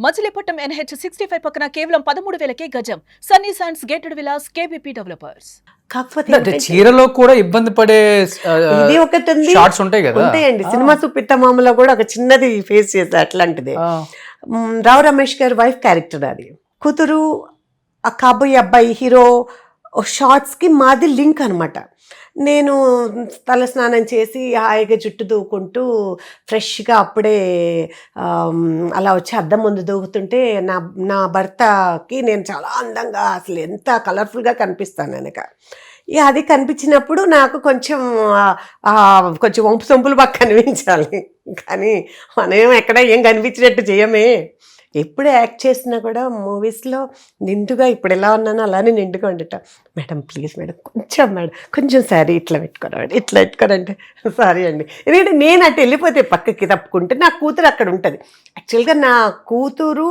Machilipatnam NH65 పక్కన కేవలం 13,000కే గజం. Sunny sands gated Vilas KBP developers. కాకపోతే అంటే చీరలో కూడా ఇబ్బంది పడే ఇది ఒకటి ఉంది, షార్ట్స్ ఉంటాయి కదా. ఉంటాయండి. సినిమా సుప్పితమామలో కూడా ఒక చిన్నది ఫేస్ చేసా అట్లాంటిది. రావు రమేష్ గారి వైఫ్ క్యారెక్టర్ అది. కూతురు ఆ కాబోయే అబ్బాయి హీరో షార్ట్స్ కి మాది లింక్ అనమాట. నేను తల స్నానం చేసి హాయిగా జుట్టు దూకుంటూ ఫ్రెష్గా అప్పుడే అలా వచ్చి అద్దం ముందు దూకుతుంటే నా భర్తకి నేను చాలా అందంగా అసలు ఎంత కలర్ఫుల్గా కనిపిస్తాను వెనక. ఇక అది కనిపించినప్పుడు నాకు కొంచెం వంపు సొంపులు బాగా కనిపించాలి. కానీ మనం ఎక్కడ ఏం కనిపించినట్టు చేయమే. ఎప్పుడు యాక్ట్ చేసినా కూడా మూవీస్లో నిండుగా ఇప్పుడు ఎలా ఉన్నానో అలానే నిండుగా ఉండట. మేడం ప్లీజ్ మేడం కొంచెం సారీ ఇట్లా పెట్టుకోరంటే సారీ అండి. ఎందుకంటే నేను అటు వెళ్ళిపోతే పక్కకి తప్పుకుంటే నా కూతురు అక్కడ ఉంటుంది. యాక్చువల్గా నా కూతురు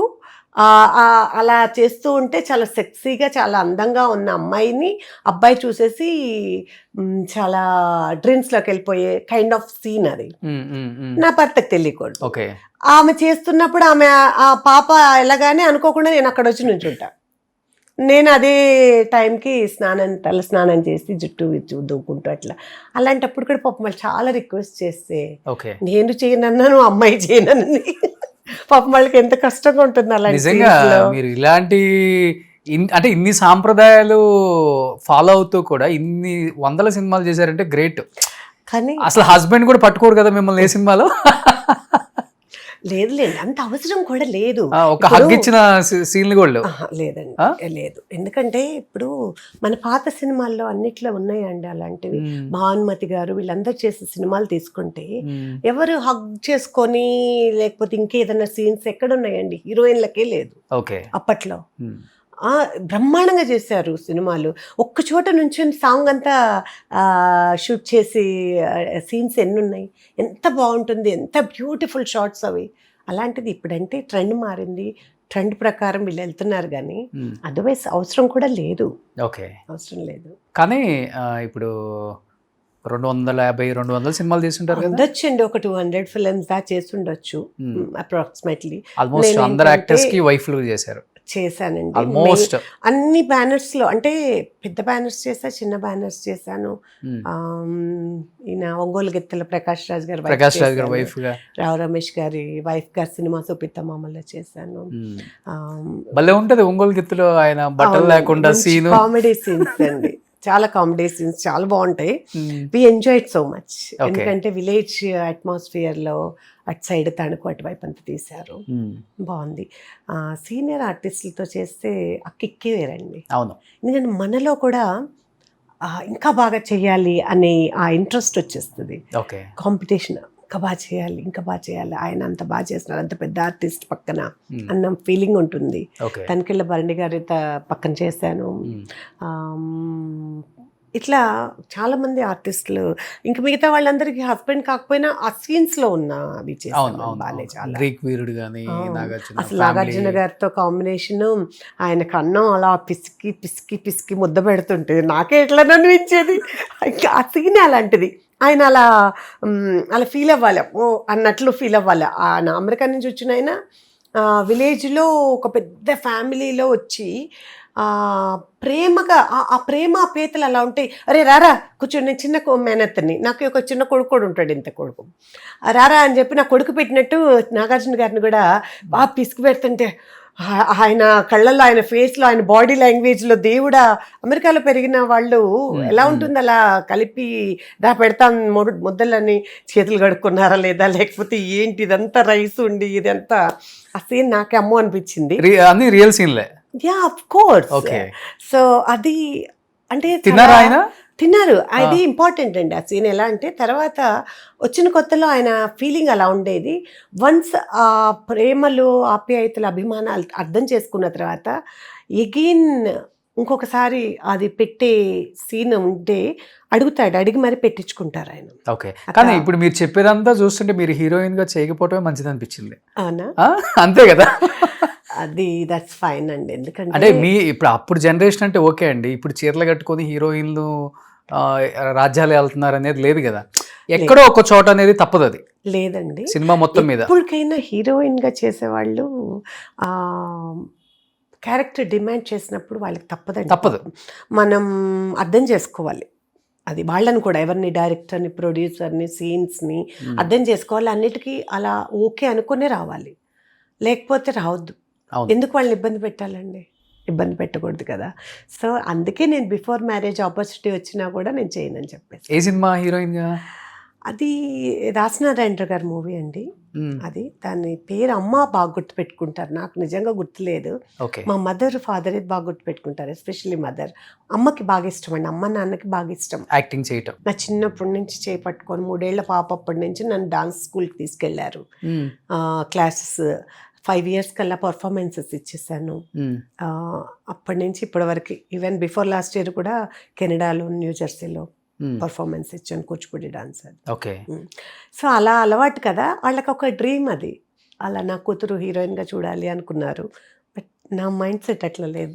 అలా చేస్తూ ఉంటే చాలా సెక్సీగా చాలా అందంగా ఉన్న అమ్మాయిని అబ్బాయి చూసేసి చాలా డ్రీమ్స్లోకి వెళ్ళిపోయే కైండ్ ఆఫ్ సీన్ అది. నా భర్తకు తెలియకూడదు. ఆమె చేస్తున్నప్పుడు ఆమె ఆ పాప ఎలాగానే అనుకోకుండా నేను అక్కడ వచ్చి నుంచుంటా. నేను అదే టైంకి తల స్నానం చేసి జుట్టు దూకుంటూ అట్లా. అలాంటప్పుడు కూడా పాపం వాళ్ళు చాలా రిక్వెస్ట్ చేస్తే నేను చేయనన్నాను, అమ్మాయి చేయనని. పాపం వాళ్ళకి ఎంత కష్టంగా ఉంటుంది. అలా నిజంగా మీరు ఇలాంటి అంటే ఇన్ని సాంప్రదాయాలు ఫాలో అవుతూ కూడా ఇన్ని వందల సినిమాలు చేశారంటే గ్రేట్. కానీ అసలు హస్బెండ్ కూడా పట్టుకోరు కదా మిమ్మల్ని ఏ సినిమాలో? లేదు అంత అవసరం కూడా లేదు. ఒక హగ్ ఇచ్చిన సీన్లు కూడా లేదండి, లేదు. ఎందుకంటే ఇప్పుడు మన పాత సినిమాల్లో అన్నిట్లో ఉన్నాయండి అలాంటివి. భానుమతి గారు వీళ్ళందరూ చేసే సినిమాలు తీసుకుంటే ఎవరు హగ్ చేసుకొని లేకపోతే ఇంకేదైనా సీన్స్ ఎక్కడున్నాయండి? హీరోయిన్లకే లేదు అప్పట్లో. బ్రహ్మాండంగా చేశారు సినిమాలు. ఒక్క చోట నుంచి సాంగ్ అంతా షూట్ చేసి సీన్స్ ఎన్నున్నాయి, ఎంత బాగుంటుంది, ఎంత బ్యూటిఫుల్ షార్ట్స్ అవి. అలాంటిది ఇప్పుడంటే ట్రెండ్ మారింది, ట్రెండ్ ప్రకారం వీళ్ళు వెళ్తున్నారు. కానీ అదర్వైజ్ అవసరం కూడా లేదు. అవసరం లేదు. కానీ ఇప్పుడు 250-200 సినిమాలు చేస్తుంటారు కదా? ఉండొచ్చండి, ఒక 200 ఫిల్మ్స్ దా చేసి ఉండొచ్చు అప్రాక్సిమేట్లీ. ఆల్మోస్ట్ అందరు యాక్టర్స్ కి వైఫ్లు చేశానండి. ఆల్మోస్ట్ అన్ని బ్యానర్స్ లో, అంటే పెద్ద బ్యానర్స్ చేసా, చిన్న బ్యానర్స్ చేశాను. ఈయన ఒంగోలు గిత్తల ప్రకాష్ రాజ్ గారి వైఫ్, రావు రమేష్ గారి వైఫ్ గారి సినిమా సుపిత్తమామలో చేశాను. భలే ఉంటది ఒంగోలు గిత్తలో ఆయన బట్టలు లేకుండా సీన్, కామెడీ సీన్స్ అండి, చాలా కామెడీ సీన్స్ చాలా బాగుంటాయి. We enjoy it so much. ఎందుకంటే విలేజ్ అట్మాస్ఫియర్ లో అటు సైడ్ తణుకు అటువైపు అంతా తీశారు, బాగుంది. సీనియర్ ఆర్టిస్టులతో చేస్తే ఆ కిక్కే వేరండి. అవును, ఎందుకంటే మనలో కూడా ఇంకా బాగా చేయాలి అనే ఆ ఇంట్రెస్ట్ వచ్చేస్తుంది. కాంపిటీషన్ ఇంకా బాగా చేయాలి, ఆయన అంత బాగా చేస్తున్నారు, అంత పెద్ద ఆర్టిస్ట్ పక్కన అన్న ఫీలింగ్ ఉంటుంది. తనకెళ్ళ భరణి గారి పక్కన చేశాను. ఇట్లా చాలా మంది ఆర్టిస్టులు, ఇంకా మిగతా వాళ్ళందరికీ హస్బెండ్ కాకపోయినా ఆ సీన్స్ లో ఉన్న అవి చేశాను. అసలు నాగార్జున గారితో కాంబినేషన్, ఆయన కన్నం అలా పిసికి పిసికి పిసికి ముద్ద పెడుతుంటే నాకే ఎట్లా అనిపించేది. ఆ సీన్ అలాంటిది. ఆయన అలా ఫీల్ అవ్వాలి, ఓ అన్నట్లు ఫీల్ అవ్వాలి. ఆయన అమెరికా నుంచి వచ్చిన ఆయన విలేజ్లో ఒక పెద్ద ఫ్యామిలీలో వచ్చి ప్రేమగా ఆ ప్రేమ పేతలు అలా ఉంటాయి. అరే రారా కూర్చొని, నేను చిన్న మేనత్తని, నాకు ఒక చిన్న కొడుకు కూడా ఉంటాడు, ఇంత కొడుకు, రారా అని చెప్పి నా కొడుకు పెట్టినట్టు నాగార్జున గారిని కూడా బాగా పిసికి పెడుతుంటే ఆయన కళ్ళల్లో, ఆయన ఫేస్లో, ఆయన బాడీ లాంగ్వేజ్లో దేవుడా, అమెరికాలో పెరిగిన వాళ్ళు ఎలా ఉంటుంది అలా కలిపి పెడతాం ముద్దలని, చేతులు కడుక్కున్నారా లేదా, లేకపోతే ఏంటి ఇదంతా రైస్ ఉండి ఇదంతా, ఆ సీన్ నాకే అమ్మో అనిపించింది. రియల్ సీన్లే. Of course. సో అది అంటే తిన్నారు, అది ఇంపార్టెంట్ అండి. ఆ సీన్ ఎలా అంటే తర్వాత వచ్చిన కొత్తలో ఆయన ఫీలింగ్ అలా ఉండేది. వన్స్ ఆ ప్రేమలు, ఆప్యాయతలు, అభిమానాలు అర్థం చేసుకున్న తర్వాత ఎగైన్ ఇంకొకసారి అది పెట్టే సీన్ ఉంటే అడిగి మరి పెట్టించుకుంటారు ఆయన. కానీ ఇప్పుడు మీరు చెప్పేదంతా చూస్తుంటే మీరు హీరోయిన్ గా చేయకపోవటమే మంచిది అనిపించింది. అవునా? అంతే కదా? అది దట్స్ ఫైన్ అండి. ఎందుకంటే అంటే ఇప్పుడు అప్పుడు జనరేషన్ అంటే ఓకే అండి, ఇప్పుడు చీరలు కట్టుకొని హీరోయిన్లు రాజ్యాలు వెళ్తున్నారు అనేది లేదు కదా, ఎక్కడో ఒక చోట అనేది తప్పదు. అది లేదండి. సినిమా మొత్తం మీద ఎప్పటికైనా హీరోయిన్ గా చేసేవాళ్ళు ఆ క్యారెక్టర్ డిమాండ్ చేసినప్పుడు వాళ్ళకి తప్పదండి. తప్పదు. మనం అర్థం చేసుకోవాలి. అది వాళ్ళని కూడా, ఎవరిని, డైరెక్టర్ని, ప్రొడ్యూసర్ని, సీన్స్ని అర్థం చేసుకోవాలి. అన్నిటికీ అలా ఓకే అనుకునే రావాలి, లేకపోతే రావద్దు. అవును. ఎందుకు వాళ్ళని ఇబ్బంది పెట్టాలండి? ఇబ్బంది పెట్టకూడదు కదా. సో అందుకే నేను బిఫోర్ మ్యారేజ్ ఆపర్చునిటీ వచ్చినా కూడా నేను చేయనని చెప్పేసి. ఏ సినిమా హీరోయిన్ గా? అది రాసనారాయణ గారి మూవీ అండి. అది దాని పేరు అమ్మ బాగా గుర్తు పెట్టుకుంటారు, నాకు నిజంగా గుర్తులేదు. ఓకే. మా మదర్ ఫాదర్ బాగా గుర్తు పెట్టుకుంటారు, ఎస్పెషల్లీ మదర్. అమ్మకి బాగా ఇష్టం అండి, అమ్మ నాన్నకి బాగా ఇష్టం యాక్టింగ్ చేయటం. నా చిన్నప్పటి నుంచి చేపట్టుకొని 3 ఏళ్ల పాప అప్పటి నుంచి నన్ను డాన్స్ స్కూల్కి తీసుకెళ్లారు. క్లాసెస్ 5 years కల్లా పర్ఫార్మెన్సెస్ ఇచ్చేసాను. అప్పటి నుంచి ఇప్పటి వరకు, ఈవెన్ బిఫోర్ లాస్ట్ ఇయర్ కూడా కెనడాలో, న్యూ జెర్సీలో పర్ఫార్మెన్స్ ఇచ్చాను, కూచిపూడి డాన్సర్. ఓకే. సో అలా అలవాటు కదా, వాళ్ళకి ఒక డ్రీమ్ అది, అలా నా కూతురు హీరోయిన్గా చూడాలి అనుకున్నారు. బట్ నా మైండ్ సెట్ అట్లా లేదు.